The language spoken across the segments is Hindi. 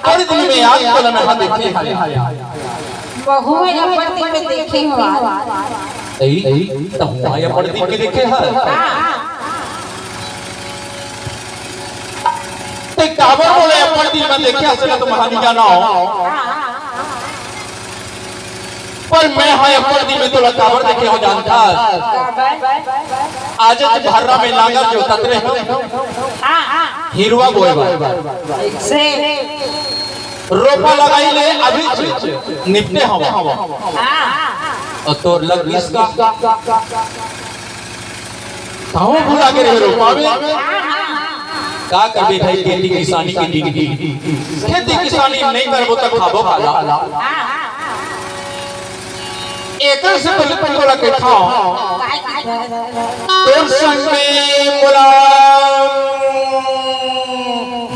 अपन दिल में आग को लम्हा देखे बहु है अपन दिल में देखे हो ए तब हुआ अपन दिल के देखे है ते काबर बोले अपन दिल में देखे असले तो महानी जाना हो पर मैं है अपन दिल में तो काबर देखे हो जानता आज भर्रा में नागर जो ततरे हो हिरवा बोलबा से रोपा लगाई ले अभी निपटे हवा और तो लग इसका कहां भूला के रहे रोपा में का करबे भाई खेती किसानी की डिग्री खेती किसानी नहीं करबो त खाबो खाला एकर से पहले तोरा के खाओ तोर संग में बोला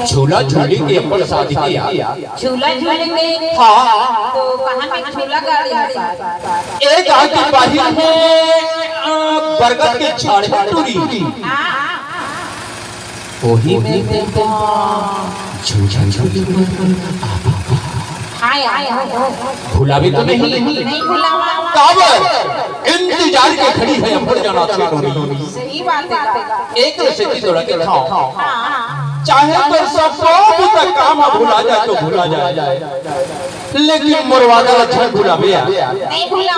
झूला झूली के अपन शादी किया झूला झूले के हाँ तो कहां में झूला गाड़ी है एक आगे बाहर में बरगद के झाड़ है टूरी वही में देखा झूझा झूझा हाय हाय भूला भी तो नहीं भूला काबर इंतजार के खड़ी है अंबर जाना टूरी सही बात है एक से की तोड़ा के खाओ चाहे तो सब तक काम भूला जाए तो भूला जाए लेकिन मुरवादा अच्छा भूला भी नहीं भूला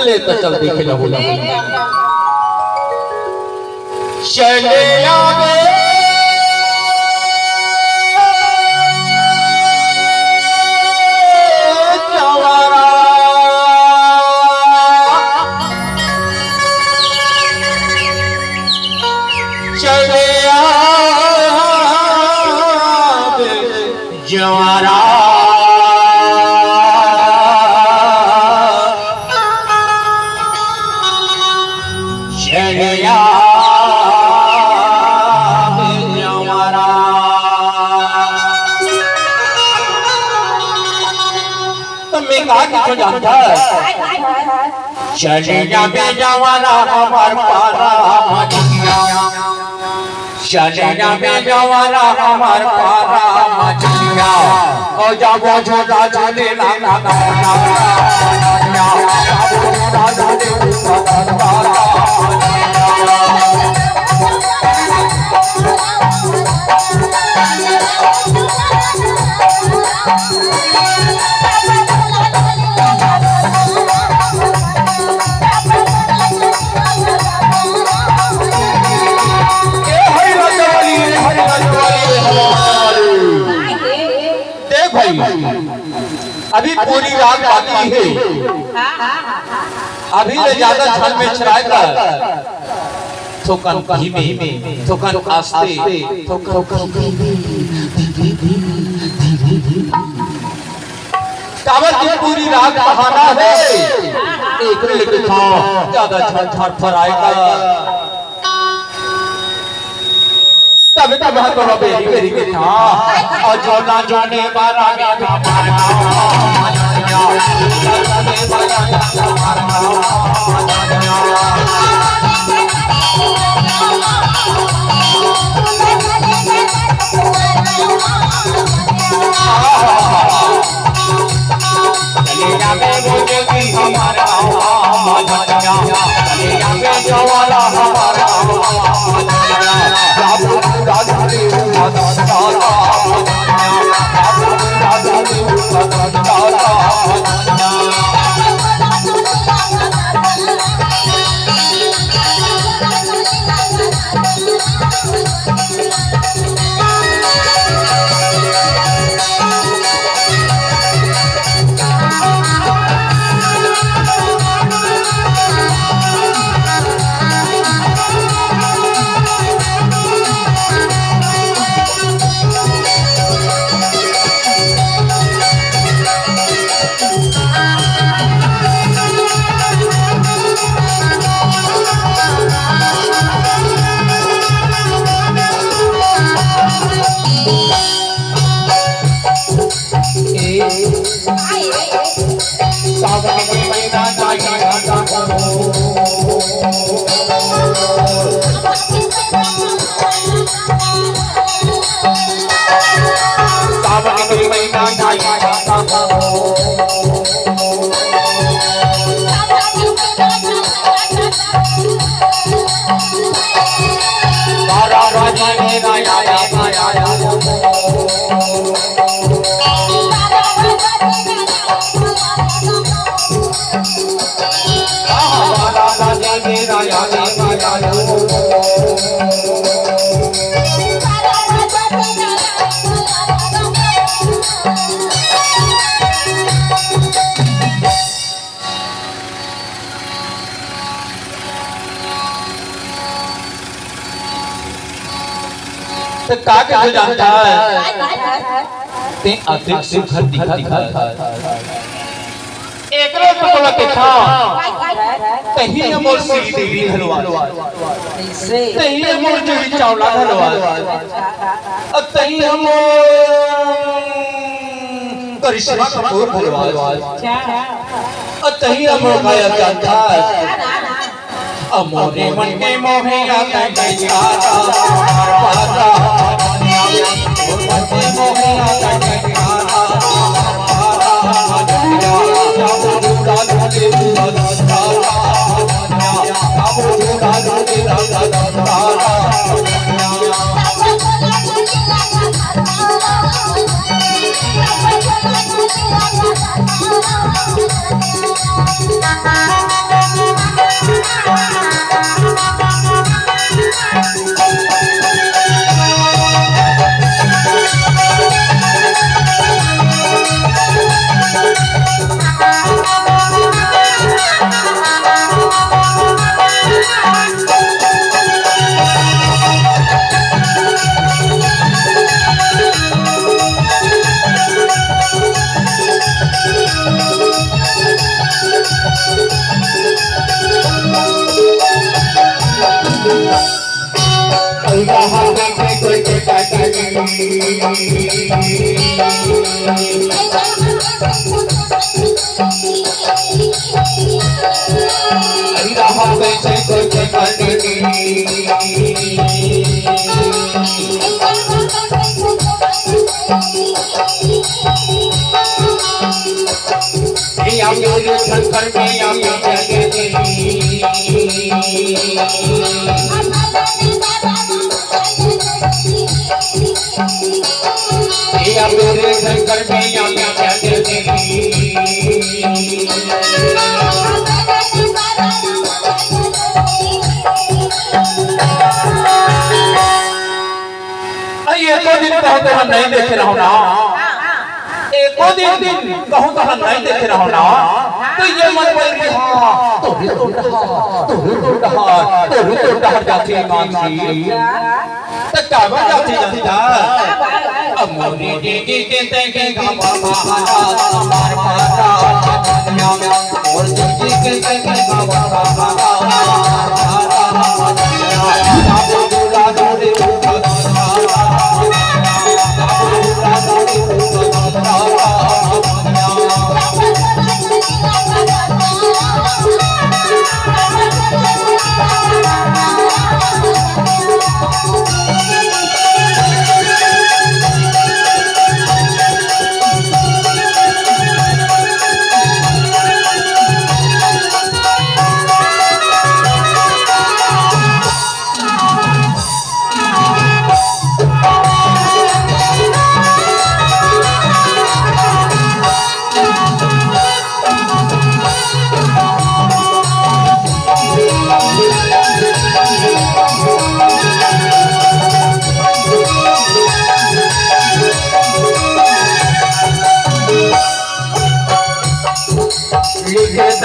ले तो चल देखे ना भूला चले आवे जवारा चले जवारा चलिया जवारा तो मैं कहा कि जानता चलिया जवारा हमार पारा चलिया में जवारा हमार पारा मचलिया ओ जाबो छोटा चले ना ना ना अभी पूरी रात बाकी है अभी ले ज्यादा छल में छराए कर थोकन धीमे थोकन आस्ते थोकन काबर की पूरी रात बहाना है एक लेके खाओ ज्यादा छल छाट फराएगा तब तब तो बेरी बेरी के था और जो ना जाने बारा में बारा बाजी मेरा यारा यारा बारा बाजी मेरा यारा यारा तो काके जो जानता है ते अधिक सुखद दिखा एक रोज तो बोला के था कहीं मोर श्री देवी हलवा कहीं मोर जूही चावला हलवा और कहीं हम करिश्मा कपूर हलवा और कहीं हम गाया जानता अमोरे मन के मोहे आता गया पारा मन के मोहे आता गया हम नहीं देख रहा हूँ ना एको दिन कहूँ तो हम नहीं देख रहा हूँ ना तो ये मन बोल के हाँ तोरे तो डहार जाती मानसी तो काबा जाती जनता अमोरी दीदी के तेगे गामा हमार माता और दीदी के तेगे गामा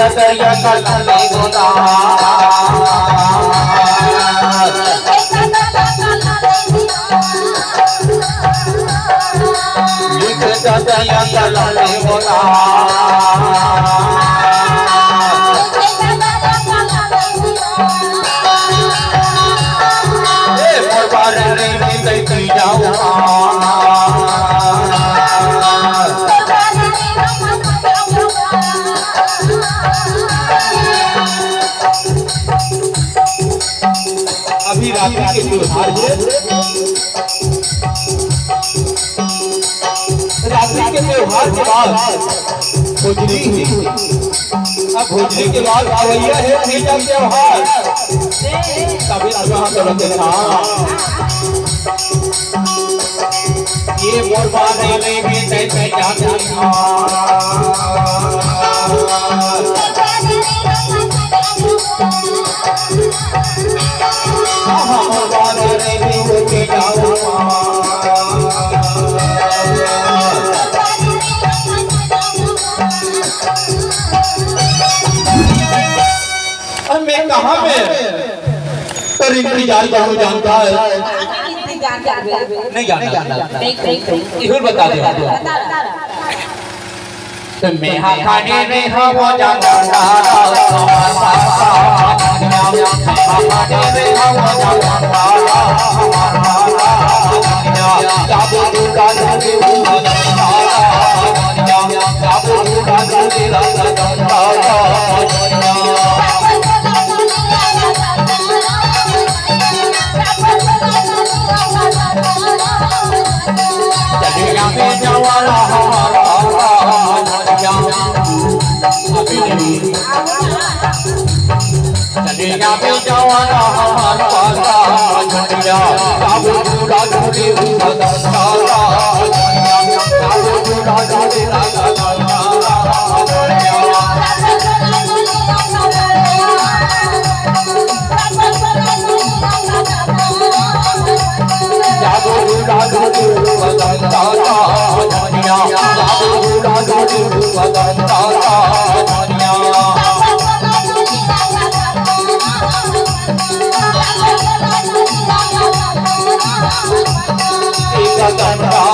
दरिया का नहीं होता दरिया का नहीं होता अभी रात्रि के त्योहार है, रात्रि के त्योहार के बाद भोजली हुई। अब भोजली के बाद भैया है तीजा त्योहार। कभी सुहा करते था ये मोर बाने में तैसे जाता था मोर बाने में होके जाऊं मैं कहाँ में तेरी इंतजार करूँ जानता है नहीं जानता इधर बता दे तो मैं खाने में हम जानता चलिया पे जवाना हमारा पासा झंडिया काबू पूरा झूठी उड़ा सारा झंडिया काबू पूरा झूठी लगा काबू पूरा झूठी उड़ा सारा झंडिया काबू पूरा झूठी उड़ा सारा झंडिया गंगा